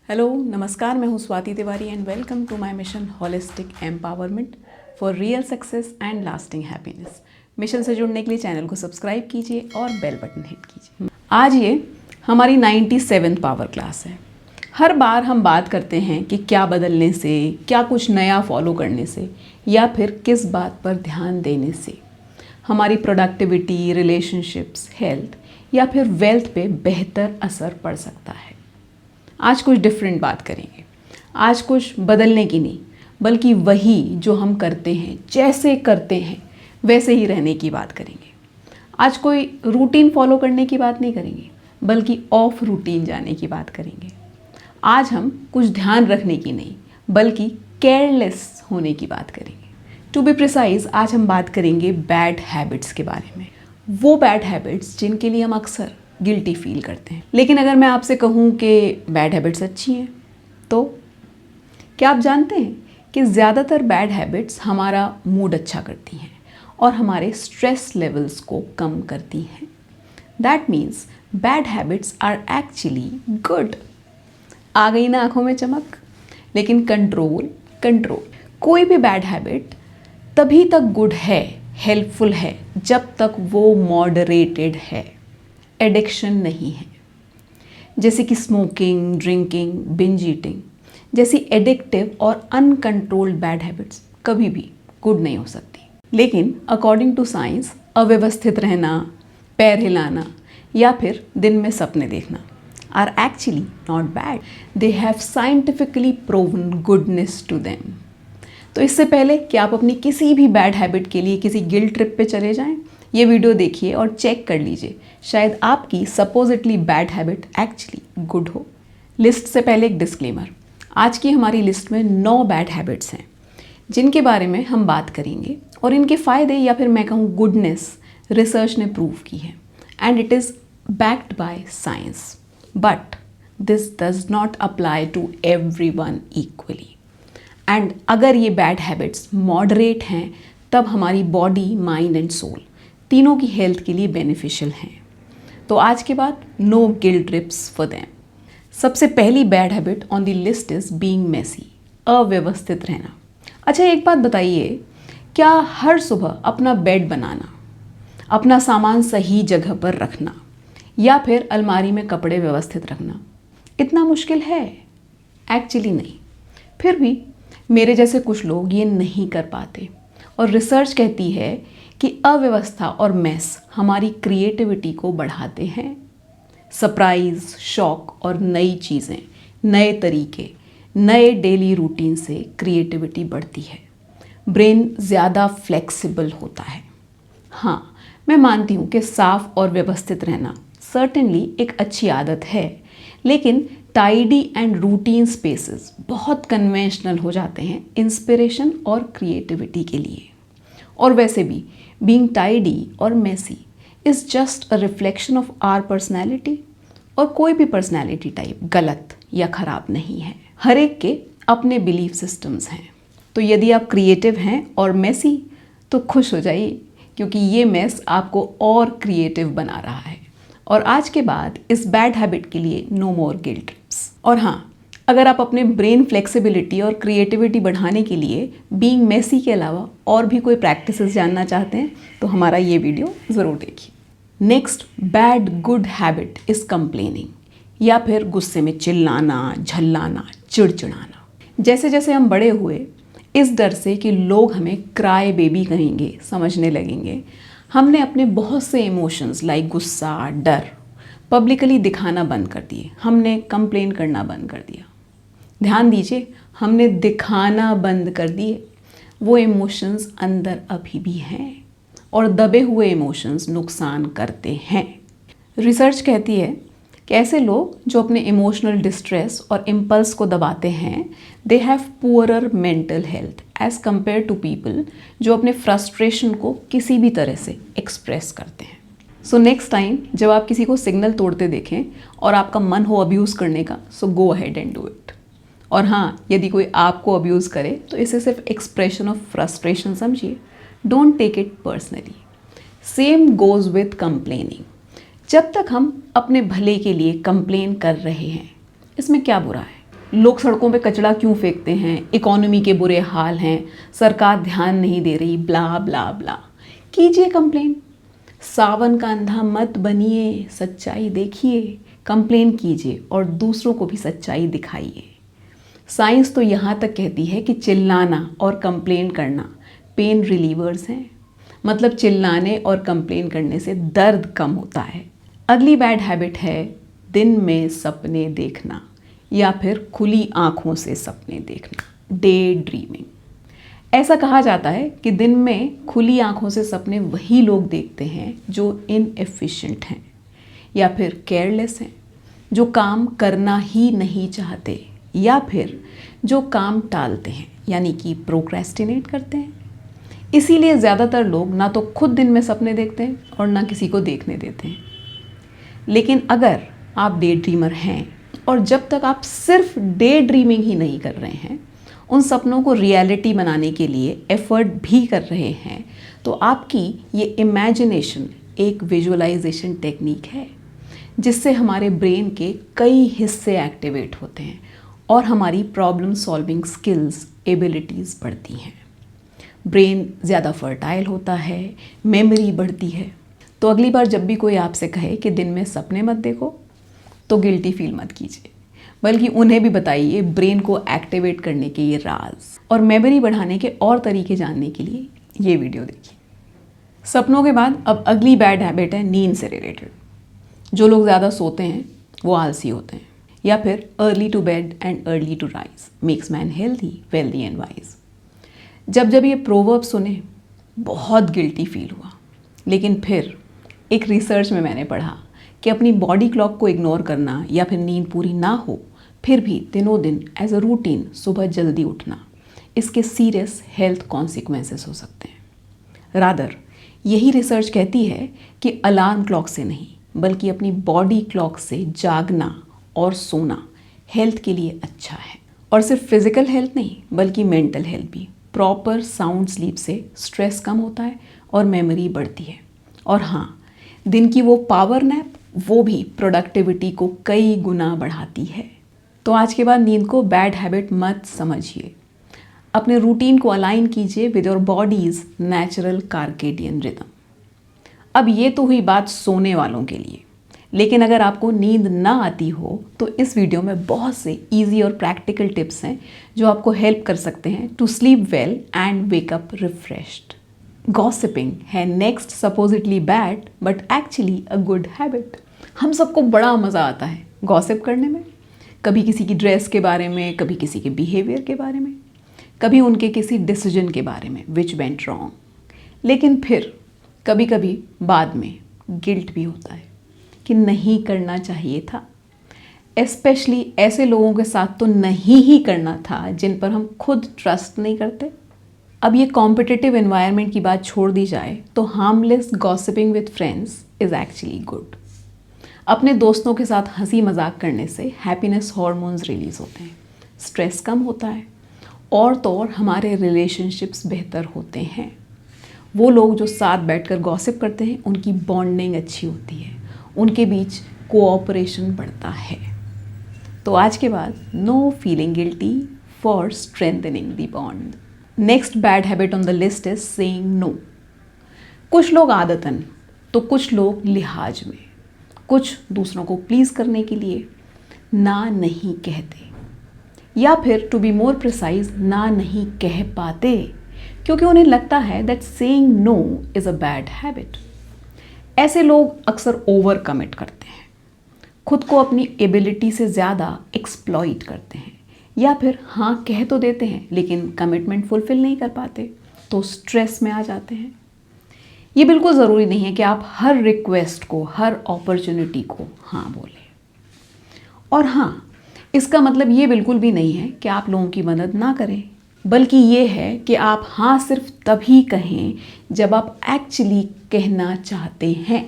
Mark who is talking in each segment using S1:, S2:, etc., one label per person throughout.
S1: Hello नमस्कार, मैं हूँ Swati Tiwari and welcome to my mission holistic empowerment for real success and lasting happiness. Mission से जुड़ने के लिए चैनल को सब्सक्राइब कीजिए और बेल बटन हिट कीजिए। आज ये हमारी 97th पावर क्लास है। हर बार हम बात करते हैं कि क्या बदलने से, क्या कुछ नया फॉलो करने से या फिर किस बात पर ध्यान देने से हमारी प्रोडक्टिविटी, रिलेशनशिप्स, हेल्थ या फिर वेल्थ पे बेहतर असर पड़ सकता है। आज कुछ डिफरेंट बात करेंगे। आज कुछ बदलने की नहीं, बल्कि वही जो हम करते हैं, जैसे करते हैं वैसे ही रहने की बात करेंगे। आज कोई रूटीन फॉलो करने की बात नहीं करेंगे, बल्कि ऑफ रूटीन जाने की बात करेंगे। आज हम कुछ ध्यान रखने की नहीं, बल्कि केयरलेस होने की बात करेंगे। टू बी प्रिसाइज, आज हम बात करेंगे बैड हैबिट्स के बारे में। वो बैड हैबिट्स जिनके लिए हम अक्सर गिल्टी फील करते हैं। लेकिन अगर मैं आपसे कहूँ कि बैड हैबिट्स अच्छी हैं, तो क्या आप जानते हैं कि ज़्यादातर बैड हैबिट्स हमारा मूड अच्छा करती हैं और हमारे स्ट्रेस लेवल्स को कम करती हैं। That means bad habits are actually good. आ गई ना आंखों में चमक? लेकिन कंट्रोल कोई भी बैड हैबिट तभी तक गुड है, हेल्पफुल है, जब तक वो मॉडरेटेड है, एडिक्शन नहीं है। जैसे कि स्मोकिंग, ड्रिंकिंग, बिंज ईटिंग जैसी एडिक्टिव और अनकंट्रोल्ड बैड हैबिट्स कभी भी गुड नहीं हो सकती। लेकिन अकॉर्डिंग टू साइंस, अव्यवस्थित रहना, पैर हिलाना या फिर दिन में सपने देखना are actually not bad. They have scientifically proven goodness to them. तो इससे पहले कि आप अपनी किसी भी बैड हैबिट के लिए किसी गिल्ट ट्रिप पे चले जाएं, ये वीडियो देखिए और चेक कर लीजिए, शायद आपकी supposedly bad habit actually good हो। लिस्ट से पहले एक डिस्क्लेमर। आज की हमारी लिस्ट में 9 बैड हैबिट्स हैं जिनके बारे में हम बात करेंगे और इनके फ़ायदे या फिर मैं कहूँ गुडनेस रिसर्च ने प्रूव की है and it is backed by science. But this does not apply to everyone equally. And अगर ये बैड हैबिट्स मॉडरेट हैं, तब हमारी बॉडी, माइंड एंड सोल तीनों की हेल्थ के लिए बेनिफिशियल हैं। तो आज के बाद no guilt trips for them. सबसे पहली bad habit on the list is being messy, अव्यवस्थित रहना। अच्छा, एक बात बताइए, क्या हर सुबह अपना बेड बनाना, अपना सामान सही जगह पर रखना या फिर अलमारी में कपड़े व्यवस्थित रखना इतना मुश्किल है? एक्चुअली नहीं। फिर भी मेरे जैसे कुछ लोग ये नहीं कर पाते और रिसर्च कहती है कि अव्यवस्था और मेस हमारी क्रिएटिविटी को बढ़ाते हैं। सरप्राइज, शॉक और नई चीज़ें, नए तरीके, नए डेली रूटीन से क्रिएटिविटी बढ़ती है। ब्रेन ज़्यादा फ्लेक्सिबल होता है। हाँ, मैं मानती हूँ कि साफ और व्यवस्थित रहना सर्टेनली एक अच्छी आदत है, लेकिन टाइडी एंड रूटीन स्पेसेस बहुत कन्वेंशनल हो जाते हैं इंस्पिरेशन और क्रिएटिविटी के लिए। और वैसे भी बीइंग टाइडी और messy is just a reflection of our personality, और कोई भी पर्सनैलिटी टाइप गलत या ख़राब नहीं है। हर एक के अपने बिलीफ सिस्टम्स हैं। तो यदि आप क्रिएटिव हैं और मेसी, तो खुश हो जाइए, क्योंकि ये मेस आपको और क्रिएटिव बना रहा है। और आज के बाद इस बैड हैबिट के लिए नो मोर गिल्ट ट्रिप्स। और हाँ, अगर आप अपने ब्रेन फ्लेक्सिबिलिटी और क्रिएटिविटी बढ़ाने के लिए बीइंग मेसी के अलावा और भी कोई प्रैक्टिसेस जानना चाहते हैं, तो हमारा ये वीडियो ज़रूर देखिए। Next bad good habit is complaining, या फिर गुस्से में चिल्लाना, झल्लाना, चिड़चिड़ाना। जैसे जैसे हम बड़े हुए, इस डर से कि लोग हमें क्राई बेबी कहेंगे, समझने लगेंगे, हमने अपने बहुत से इमोशंस लाइक गुस्सा, डर पब्लिकली दिखाना बंद कर दिए। हमने कंप्लेन करना बंद कर दिया। ध्यान दीजिए, हमने दिखाना बंद कर दिए। वो इमोशंस अंदर अभी भी हैं और दबे हुए इमोशंस नुकसान करते हैं। रिसर्च कहती है कि ऐसे लोग जो अपने इमोशनल डिस्ट्रेस और इम्पल्स को दबाते हैं, they have poorer mental health as compared to people जो अपने फ्रस्ट्रेशन को किसी भी तरह से एक्सप्रेस करते हैं। सो नेक्स्ट टाइम जब आप किसी को सिग्नल तोड़ते देखें और आपका मन हो अब्यूज़ करने का, so go ahead and do it. और हाँ, यदि कोई आपको अब्यूज़ करे तो इसे सिर्फ एक्सप्रेशन ऑफ फ्रस्ट्रेशन समझिए, don't take it personally. Same goes with complaining. जब तक हम अपने भले के लिए कंप्लेन कर रहे हैं, इसमें क्या बुरा है? लोग सड़कों पे कचरा क्यों फेंकते हैं, इकोनॉमी के बुरे हाल हैं, सरकार ध्यान नहीं दे रही, ब्ला ब्ला ब्ला। कीजिए कंप्लेन। सावन का अंधा मत बनिए, सच्चाई देखिए, कंप्लेन कीजिए और दूसरों को भी सच्चाई दिखाइए। साइंस तो यहाँ तक कहती है कि चिल्लाना और कंप्लेन करना पेन रिलीवर्स हैं। मतलब चिल्लाने और कंप्लेन करने से दर्द कम होता है। अगली बैड हैबिट है दिन में सपने देखना या फिर खुली आंखों से सपने देखना, डे ड्रीमिंग। ऐसा कहा जाता है कि दिन में खुली आंखों से सपने वही लोग देखते हैं जो इनएफिशिएंट हैं या फिर केयरलेस हैं, जो काम करना ही नहीं चाहते या फिर जो काम टालते हैं यानी कि प्रोक्रेस्टिनेट करते हैं। इसीलिए ज़्यादातर लोग ना तो खुद दिन में सपने देखते हैं और ना किसी को देखने देते हैं। लेकिन अगर आप डे ड्रीमर हैं और जब तक आप सिर्फ डे ड्रीमिंग ही नहीं कर रहे हैं, उन सपनों को रियलिटी बनाने के लिए एफर्ट भी कर रहे हैं, तो आपकी ये इमेजिनेशन एक विजुअलाइजेशन टेक्निक है जिससे हमारे ब्रेन के कई हिस्से एक्टिवेट होते हैं और हमारी प्रॉब्लम सॉल्विंग स्किल्स, एबिलिटीज़ बढ़ती हैं। ब्रेन ज़्यादा फर्टाइल होता है, मेमोरी बढ़ती है। तो अगली बार जब भी कोई आपसे कहे कि दिन में सपने मत देखो, तो गिल्टी फील मत कीजिए, बल्कि उन्हें भी बताइए ब्रेन को एक्टिवेट करने के ये राज और मेमोरी बढ़ाने के और तरीके जानने के लिए ये वीडियो देखिए। सपनों के बाद अब अगली बैड हैबिट है नींद से रिलेटेड। जो लोग ज़्यादा सोते हैं वो आलसी होते हैं, या फिर early to bed and early to rise makes man healthy, wealthy and wise. जब ये प्रोवर्ब सुने बहुत गिल्टी फील हुआ, लेकिन फिर एक रिसर्च में मैंने पढ़ा कि अपनी बॉडी क्लॉक को इग्नोर करना या फिर नींद पूरी ना हो फिर भी दिनों दिन एज अ रूटीन सुबह जल्दी उठना, इसके सीरियस हेल्थ कॉन्सिक्वेंसेस हो सकते हैं। रादर यही रिसर्च कहती है कि अलार्म क्लॉक से नहीं बल्कि अपनी बॉडी क्लॉक से जागना और सोना हेल्थ के लिए अच्छा है। और सिर्फ फिजिकल हेल्थ नहीं बल्कि मेंटल हेल्थ भी। प्रॉपर साउंड स्लीप से स्ट्रेस कम होता है और मेमोरी बढ़ती है। और हाँ, दिन की वो पावर नैप वो भी प्रोडक्टिविटी को कई गुना बढ़ाती है। तो आज के बाद नींद को बैड हैबिट मत समझिए। अपने रूटीन को अलाइन कीजिए with your body's natural circadian rhythm. अब ये तो हुई बात सोने वालों के लिए, लेकिन अगर आपको नींद ना आती हो तो इस वीडियो में बहुत से इजी और प्रैक्टिकल टिप्स हैं जो आपको हेल्प कर सकते हैं to sleep well and wake up refreshed. Gossiping है next supposedly bad but actually a good habit. हम सबको बड़ा मज़ा आता है गॉसिप करने में, कभी किसी की ड्रेस के बारे में, कभी किसी के बिहेवियर के बारे में, कभी उनके किसी डिसीजन के बारे में विच वेंट रॉन्ग। लेकिन फिर कभी कभी बाद में गिल्ट भी होता है कि नहीं करना चाहिए था। एस्पेशली ऐसे लोगों के साथ तो नहीं ही करना था जिन पर हम खुद ट्रस्ट नहीं करते। अब ये कॉम्पिटिटिव एनवायरनमेंट की बात छोड़ दी जाए तो harmless gossiping with friends is actually good. अपने दोस्तों के साथ हंसी मजाक करने से हैप्पीनेस हार्मोन्स रिलीज होते हैं, स्ट्रेस कम होता है और तो और हमारे रिलेशनशिप्स बेहतर होते हैं। वो लोग जो साथ बैठकर गॉसिप करते हैं उनकी बॉन्डिंग अच्छी होती है, उनके बीच कोऑपरेशन बढ़ता है। तो आज के बाद no feeling guilty for strengthening the bond. Next bad habit on the list is saying no. कुछ लोग आदतन तो कुछ लोग लिहाज में, कुछ दूसरों को प्लीज़ करने के लिए ना नहीं कहते, या फिर टू बी मोर प्रिसाइज ना नहीं कह पाते क्योंकि उन्हें लगता है that saying no is a bad habit. ऐसे लोग अक्सर ओवर कमिट करते हैं, खुद को अपनी एबिलिटी से ज़्यादा एक्सप्लॉइट करते हैं, या फिर हाँ कह तो देते हैं लेकिन कमिटमेंट फुलफिल नहीं कर पाते तो स्ट्रेस में आ जाते हैं। ये बिल्कुल ज़रूरी नहीं है कि आप हर रिक्वेस्ट को, हर अपॉर्चुनिटी को हाँ बोलें। और हाँ, इसका मतलब ये बिल्कुल भी नहीं है कि आप लोगों की मदद ना करें, बल्कि ये है कि आप हाँ सिर्फ तभी कहें जब आप एक्चुअली कहना चाहते हैं।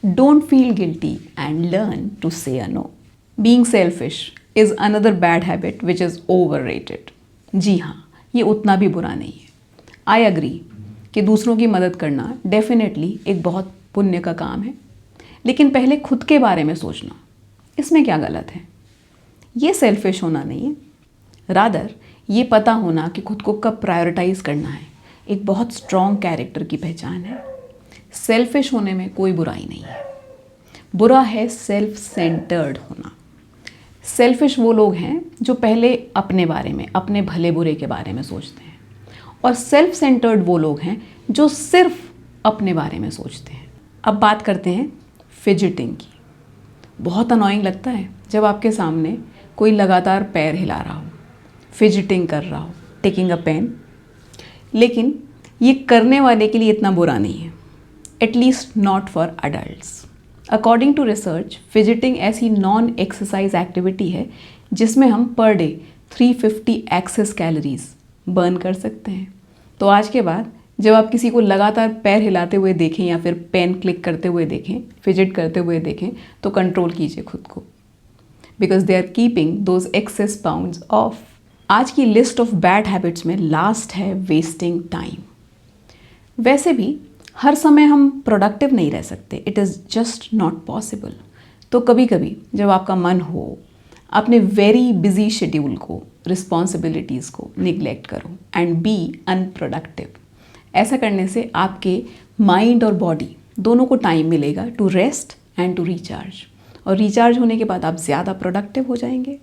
S1: Don't feel guilty and learn to say a no. Being selfish is another bad habit which is overrated. जी हाँ, ये उतना भी बुरा नहीं है। आई एग्री कि दूसरों की मदद करना डेफिनेटली एक बहुत पुण्य का काम है, लेकिन पहले खुद के बारे में सोचना, इसमें क्या गलत है? ये सेल्फिश होना नहीं है, रादर ये पता होना कि खुद को कब प्रायोरिटाइज करना है एक बहुत स्ट्रॉन्ग कैरेक्टर की पहचान है। सेल्फिश होने में कोई बुराई नहीं है, बुरा है सेल्फ सेंटर्ड होना। सेल्फिश वो लोग हैं जो पहले अपने बारे में, अपने भले बुरे के बारे में सोचते हैं, और सेल्फ सेंटर्ड वो लोग हैं जो सिर्फ अपने बारे में सोचते हैं। अब बात करते हैं फिजिटिंग की। बहुत अनोइंग लगता है जब आपके सामने कोई लगातार पैर हिला रहा हो, फिजिटिंग कर रहा हो, टेकिंग अ पेन, लेकिन ये करने वाले के लिए इतना बुरा नहीं है, at least not for adults. According to research, fidgeting ऐसी नॉन एक्सरसाइज एक्टिविटी है जिसमें हम per day 350 access calories burn कर सकते हैं। तो आज के बाद जब आप किसी को लगातार पैर हिलाते हुए देखें या फिर पेन क्लिक करते हुए देखें, फिजिट करते हुए देखें, तो कंट्रोल कीजिए खुद को, because they are keeping those excess pounds off. आज की लिस्ट ऑफ बैड हैबिट्स में लास्ट है वेस्टिंग टाइम। वैसे भी हर समय हम प्रोडक्टिव नहीं रह सकते, it is just not possible. तो कभी कभी जब आपका मन हो, अपने वेरी बिजी शेड्यूल को, रिस्पॉन्सिबिलिटीज़ को निगलेक्ट करो एंड बी अनप्रोडक्टिव। ऐसा करने से आपके माइंड और बॉडी दोनों को टाइम मिलेगा to rest and to recharge, और रिचार्ज होने के बाद आप ज़्यादा प्रोडक्टिव हो जाएंगे।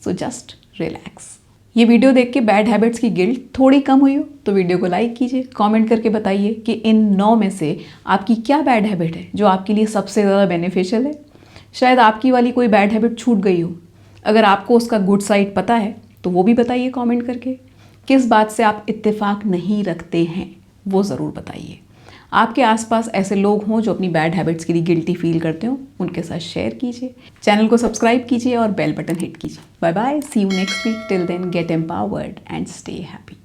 S1: So just relax. ये वीडियो देख के बैड हैबिट्स की गिल्ट थोड़ी कम हुई हो तो वीडियो को लाइक कीजिए, कमेंट करके बताइए कि इन 9 में से आपकी क्या बैड हैबिट है जो आपके लिए सबसे ज़्यादा बेनिफिशियल है। शायद आपकी वाली कोई बैड हैबिट छूट गई हो। अगर आपको उसका गुड साइड पता है तो वो भी बताइए कमेंट करके। किस बात से आप इत्तेफाक नहीं रखते हैं वो ज़रूर बताइए। आपके आसपास ऐसे लोग हों जो अपनी बैड हैबिट्स के लिए गिल्टी फील करते हो, उनके साथ शेयर कीजिए। चैनल को सब्सक्राइब कीजिए और बेल बटन हिट कीजिए। Bye bye, see you next week. Till then get empowered and stay happy.